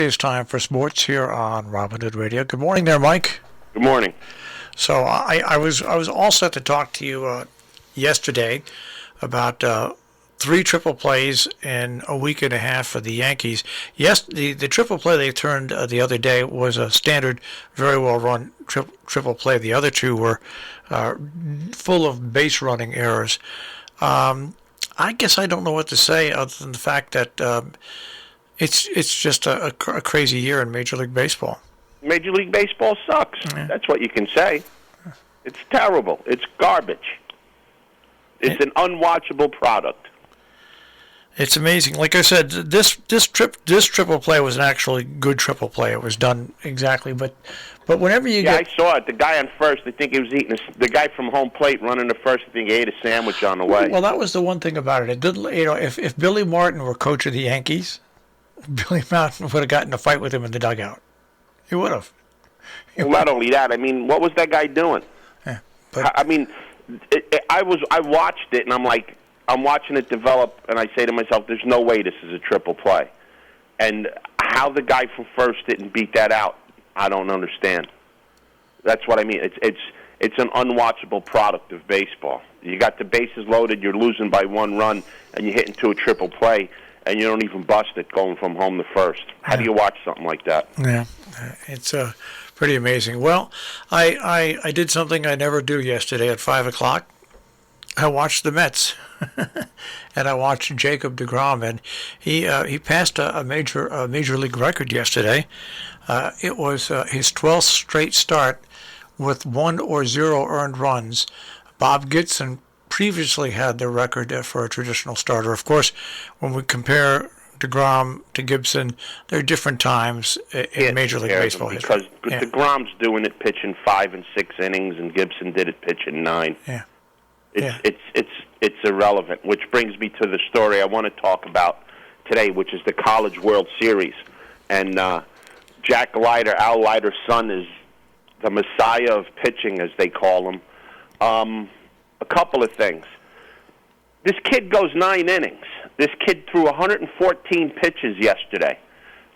It's time for sports here on Robin Hood Radio. Good morning there, Mike. Good morning. So I was all set to talk to you yesterday about 3 triple plays in a week and a half for the Yankees. Yes, the triple play they turned the other day was a standard, very well run triple play. The other 2 were full of base running errors. I guess I don't know what to say other than the fact that it's just a crazy year in Major League Baseball. Major League Baseball sucks. Yeah. That's what you can say. It's terrible. It's garbage. It's an unwatchable product. It's amazing. Like I said, this triple play was an actually good triple play. It was done exactly, but whenever you I saw it. The guy on first, I think he was eating. The guy from home plate running to first, I think he ate a sandwich on the way. Well, that was the one thing about it. It didn't. If Billy Martin were coach of the Yankees, Billy Martin would have gotten in a fight with him in the dugout. He would have. Not only that, I mean, what was that guy doing? Yeah, I mean, I watched it, and I'm watching it develop, and I say to myself, there's no way this is a triple play. And how the guy from first didn't beat that out, I don't understand. That's what I mean. It's an unwatchable product of baseball. You got the bases loaded, you're losing by 1 run, and you hit into a triple play, and you don't even bust it going from home to first. How do you watch something like that? Yeah, it's pretty amazing. Well, I did something I never do yesterday at 5 o'clock. I watched the Mets, and I watched Jacob DeGrom, and he passed a major league record yesterday. It was his 12th straight start with 1 or 0 earned runs. Bob Gibson previously had the record for a traditional starter. Of course, when we compare DeGrom to Gibson, there are different times in Major League Baseball history. Because DeGrom's doing it pitching 5 and 6 innings, and Gibson did it pitching 9. Yeah. It's irrelevant, which brings me to the story I want to talk about today, which is the College World Series. And Jack Leiter, Al Leiter's son, is the messiah of pitching, as they call him. A couple of things. This kid goes 9 innings. This kid threw 114 pitches yesterday,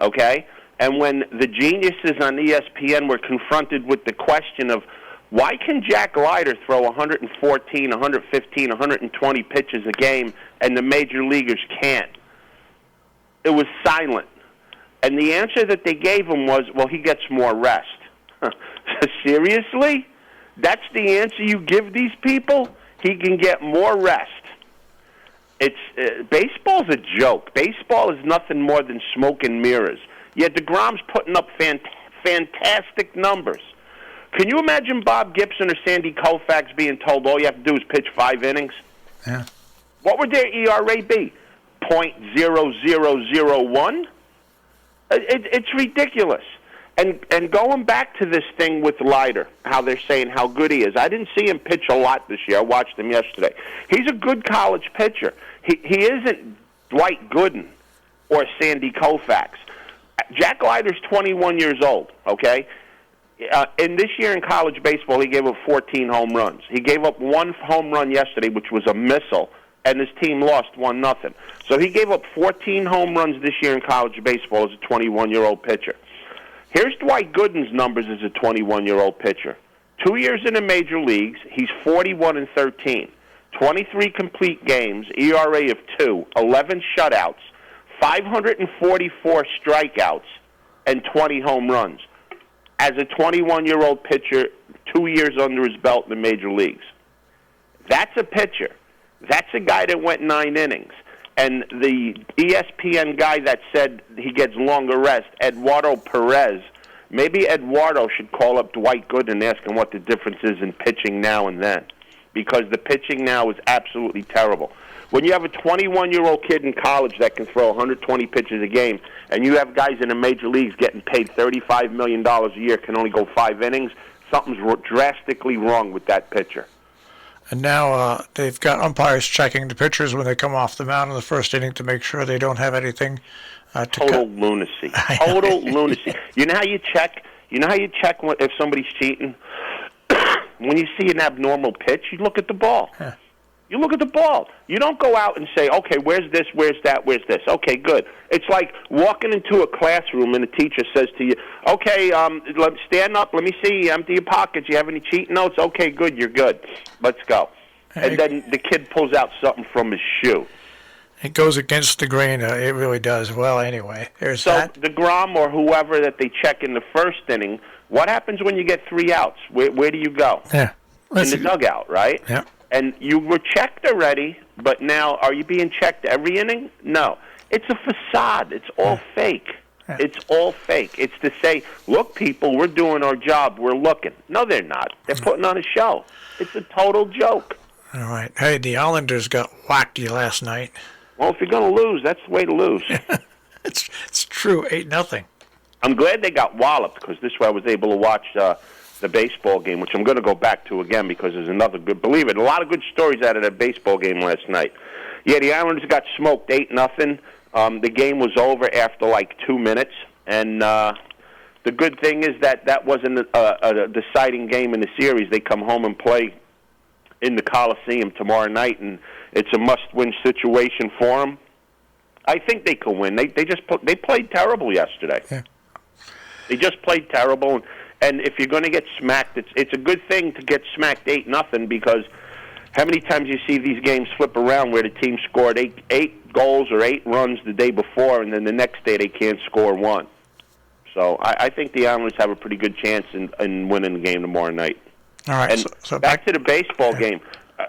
okay? And when the geniuses on ESPN were confronted with the question of, why can Jack Leiter throw 114, 115, 120 pitches a game and the major leaguers can't? It was silent. And the answer that they gave him was, well, he gets more rest. Seriously? That's the answer you give these people? He can get more rest. Baseball's a joke. Baseball is nothing more than smoke and mirrors. Yet DeGrom's putting up fantastic numbers. Can you imagine Bob Gibson or Sandy Koufax being told all you have to do is pitch 5 innings? Yeah. What would their ERA be? 0.0001? It's ridiculous. And going back to this thing with Leiter, how they're saying how good he is. I didn't see him pitch a lot this year. I watched him yesterday. He's a good college pitcher. He isn't Dwight Gooden or Sandy Koufax. Jack Leiter's 21 years old, okay? In this year in college baseball, he gave up 14 home runs. He gave up 1 home run yesterday, which was a missile, and his team lost 1-0. So he gave up 14 home runs this year in college baseball as a 21-year-old pitcher. Here's Dwight Gooden's numbers as a 21-year-old pitcher. 2 years in the major leagues, he's 41-13, 23 complete games, ERA of 2, 11 shutouts, 544 strikeouts, and 20 home runs. As a 21-year-old pitcher, 2 years under his belt in the major leagues. That's a pitcher. That's a guy that went 9 innings. And the ESPN guy that said he gets longer rest, Eduardo Perez, maybe Eduardo should call up Dwight Gooden and ask him what the difference is in pitching now and then. Because the pitching now is absolutely terrible. When you have a 21-year-old kid in college that can throw 120 pitches a game, and you have guys in the major leagues getting paid $35 million a year, can only go 5 innings, something's drastically wrong with that pitcher. And now they've got umpires checking the pitchers when they come off the mound in the first inning to make sure they don't have anything to Total lunacy. Total lunacy. You know how you check? You know how you check if somebody's cheating? When you see an abnormal pitch, you look at the ball. Yeah. You look at the ball. You don't go out and say, okay, where's this, where's that, where's this? Okay, good. It's like walking into a classroom and the teacher says to you, okay, stand up, let me see, empty your pockets. You have any cheat notes? Okay, good, you're good. Let's go. And then the kid pulls out something from his shoe. It goes against the grain. It really does. Well, anyway, there's that. So DeGrom or whoever that they check in the first inning, what happens when you get 3 outs? Where do you go? Yeah. In the dugout, right? Yeah. And you were checked already, but now are you being checked every inning? No. It's a facade. It's all fake. Yeah. It's all fake. It's to say, look, people, we're doing our job. We're looking. No, they're not. They're putting on a show. It's a total joke. All right. Hey, the Islanders got wacky last night. Well, if you're going to lose, that's the way to lose. It's true, 8-0. I'm glad they got walloped because this way I was able to watch the baseball game, which I'm going to go back to again because there's another good, believe it, a lot of good stories out of that baseball game last night. Yeah, the Islanders got smoked 8-0. The game was over after like 2 minutes, and the good thing is that wasn't a deciding game in the series. They come home and play in the Coliseum tomorrow night, and it's a must-win situation for them. I think they could win. They played terrible yesterday. Yeah. They just played terrible, and if you're going to get smacked, it's a good thing to get smacked 8-0 because how many times you see these games flip around where the team scored eight goals or 8 runs the day before, and then the next day they can't score 1. So I think the Islanders have a pretty good chance in winning the game tomorrow night. All right. And so back to the baseball game.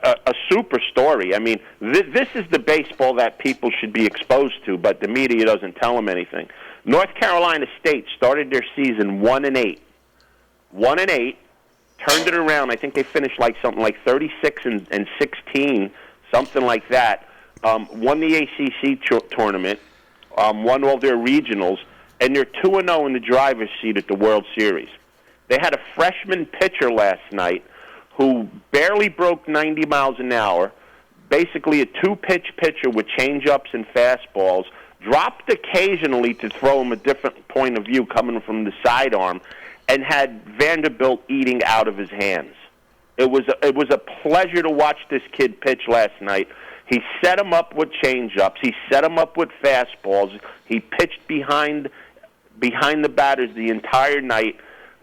A super story. I mean, this is the baseball that people should be exposed to, but the media doesn't tell them anything. North Carolina State started their season 1-8. 1-8, turned it around. I think they finished like something like 36 and 16, something like that. Won the ACC tournament, won all their regionals, and they're 2-0 in the driver's seat at the World Series. They had a freshman pitcher last night who barely broke 90 miles an hour, basically a 2-pitch pitcher with change-ups and fastballs, dropped occasionally to throw him a different point of view coming from the sidearm, and had Vanderbilt eating out of his hands. It was a pleasure to watch this kid pitch last night. He set him up with change-ups. He set him up with fastballs. He pitched behind the batters the entire night.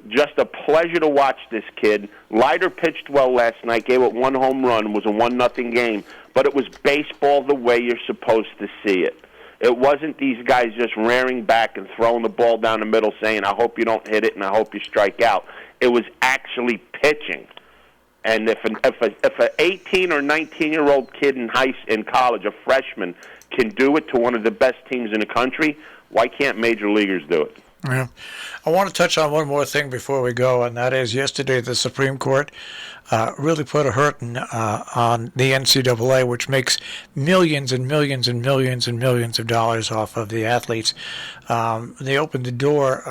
Just a pleasure to watch this kid. Leiter pitched well last night, gave up 1 home run. It was a 1-0 game, but it was baseball the way you're supposed to see it. It wasn't these guys just rearing back and throwing the ball down the middle saying, I hope you don't hit it and I hope you strike out. It was actually pitching. And if an 18 or 19-year-old kid in college, a freshman, can do it to one of the best teams in the country, why can't major leaguers do it? Yeah. I want to touch on one more thing before we go, and that is yesterday the Supreme Court really put a hurting on the NCAA, which makes millions and millions and millions and millions of dollars off of the athletes. They opened the door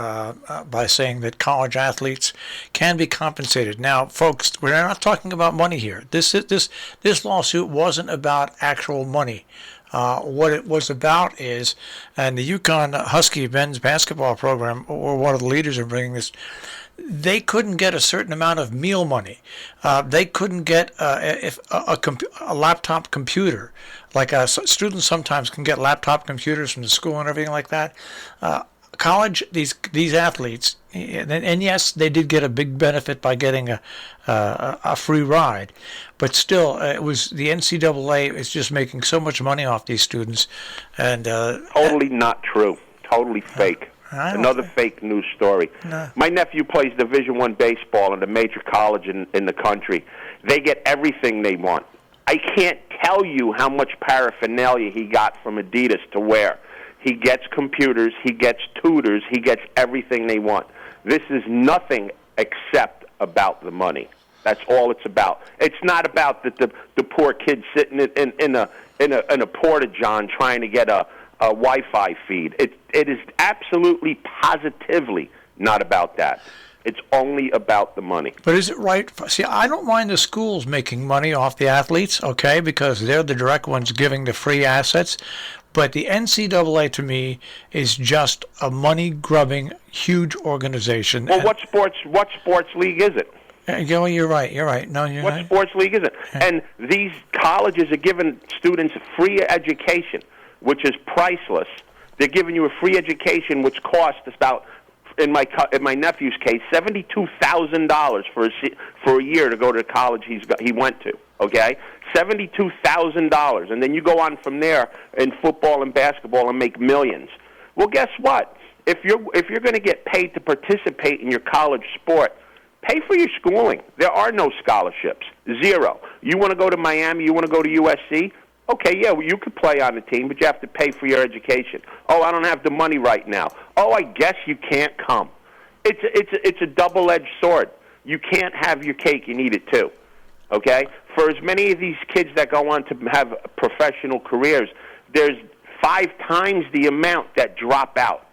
by saying that college athletes can be compensated. Now, folks, we're not talking about money here. This lawsuit wasn't about actual money. What it was about is, and the UConn Husky men's basketball program were one of the leaders in bringing this, they couldn't get a certain amount of meal money. They couldn't get a laptop computer. Like students sometimes can get laptop computers from the school and everything like that. College, these athletes, and yes, they did get a big benefit by getting a free ride, but still, it was the NCAA is just making so much money off these students, and totally not true, totally fake. Another fake news story. No. My nephew plays Division I baseball at a major college in the country. They get everything they want. I can't tell you how much paraphernalia he got from Adidas to wear. He gets computers, he gets tutors, he gets everything they want. This is nothing except about the money. That's all it's about. It's not about the poor kid sitting in a porta-john trying to get a Wi-Fi feed. It is absolutely positively not about that. It's only about the money. But is it right? See, I don't mind the schools making money off the athletes, okay, because they're the direct ones giving the free assets. But the NCAA, to me, is just a money-grubbing, huge organization. Well, what sports league is it? You're right. You're right. No, you're What right. sports league is it? Yeah. And these colleges are giving students free education, which is priceless. They're giving you a free education, which costs about, in my nephew's case, $72,000 for a year to go to the college he went to. Okay, $72,000, and then you go on from there in football and basketball and make millions. Well, guess what? If you're going to get paid to participate in your college sport, pay for your schooling. There are no scholarships. Zero. You want to go to Miami? You want to go to USC? Okay, yeah, well, you could play on the team, but you have to pay for your education. Oh, I don't have the money right now. Oh, I guess you can't come. It's a double-edged sword. You can't have your cake and eat it too. Okay? For as many of these kids that go on to have professional careers, there's 5 times the amount that drop out.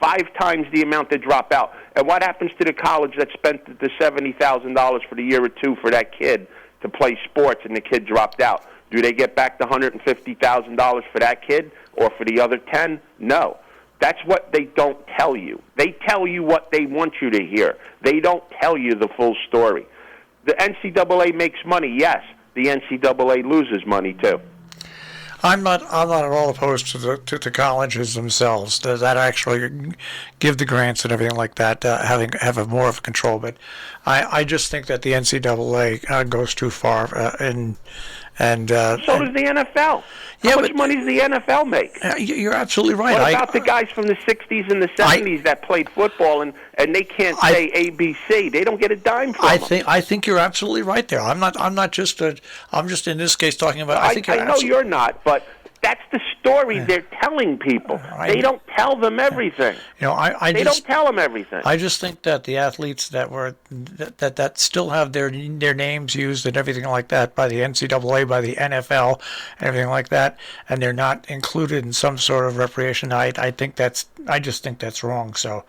5 times the amount that drop out. And what happens to the college that spent the $70,000 for the year or two for that kid to play sports and the kid dropped out? Do they get back the $150,000 for that kid or for the other 10? No. That's what they don't tell you. They tell you what they want you to hear. They don't tell you the full story. The NCAA makes money, yes. The NCAA loses money too. I'm not at all opposed to the colleges themselves that actually give the grants and everything like that, have a more of a control. But I just think that the NCAA goes too far, so does the NFL. How much money does the NFL make? You're absolutely right. What about the guys from the 60s and the 70s that played football and they can't say ABC? They don't get a dime from them. I think you're absolutely right there. I'm just in this case talking about. I know you're not, but that's the story they're telling people. They don't tell them everything. They don't tell them everything. I just think that the athletes that still have their names used and everything like that by the NCAA, by the NFL, and everything like that, and they're not included in some sort of recreation. I just think that's wrong. So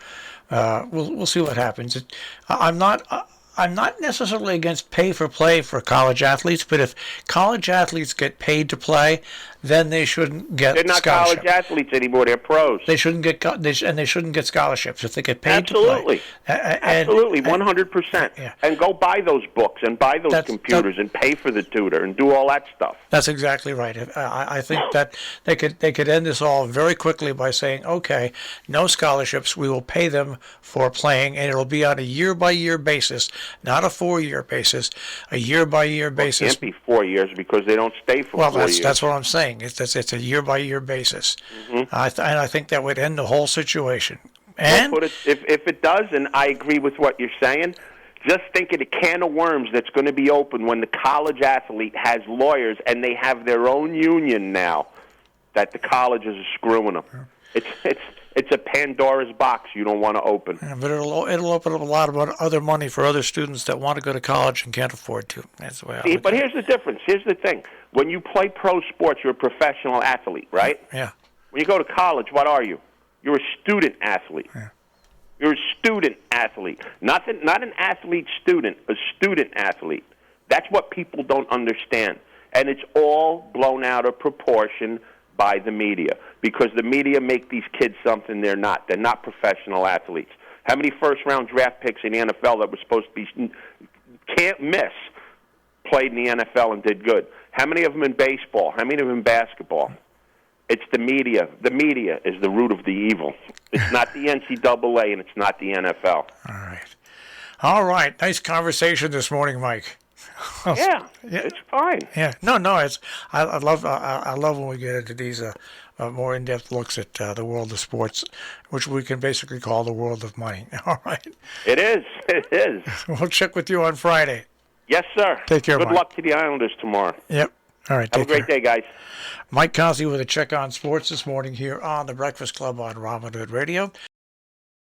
we'll see what happens. I'm not necessarily against pay for play for college athletes, but if college athletes get paid to play, then they shouldn't get They're not scholarships. college athletes anymore. They're pros. They shouldn't get they shouldn't get scholarships if they get paid to play. Absolutely, 100%. Yeah. And go buy those books and buy those computers and pay for the tutor and do all that stuff. That's exactly right. I think that they could end this all very quickly by saying, okay, no scholarships. We will pay them for playing, and it'll be on a year-by-year basis, not a 4-year basis, a year-by-year basis. It can't be 4 years because they don't stay for 4 years. Well, that's what I'm saying. It's a year-by-year basis. Mm-hmm. And I think that would end the whole situation. And if it does, and I agree with what you're saying, just think of the can of worms that's going to be open when the college athlete has lawyers and they have their own union now that the colleges are screwing them. It's a Pandora's box you don't want to open. Yeah, but it'll open up a lot of other money for other students that want to go to college and can't afford to. That's the way I look But at it. here's the difference. Here's the thing. When you play pro sports, you're a professional athlete, right? Yeah. When you go to college, what are you? You're a student athlete. Yeah. You're a student athlete. Not an athlete student, a student athlete. That's what people don't understand. And it's all blown out of proportion by the media because the media make these kids something they're not. They're not professional athletes. How many first-round draft picks in the NFL that were supposed to be can't miss played in the NFL and did good? How many of them in baseball? How many of them in basketball? It's the media. The media is the root of the evil. It's not the NCAA and it's not the NFL. All right. Nice conversation this morning, Mike. Yeah, it's fine. Yeah, no, it's I love when we get into these more in-depth looks at the world of sports, which we can basically call the world of money. All right. It is. We'll check with you on Friday. Yes, sir. Take care, Good Mike. luck to the Islanders tomorrow. Yep. All right. Have a great day, guys. Mike Cozzi with a check on sports this morning here on the Breakfast Club on Robin Hood Radio.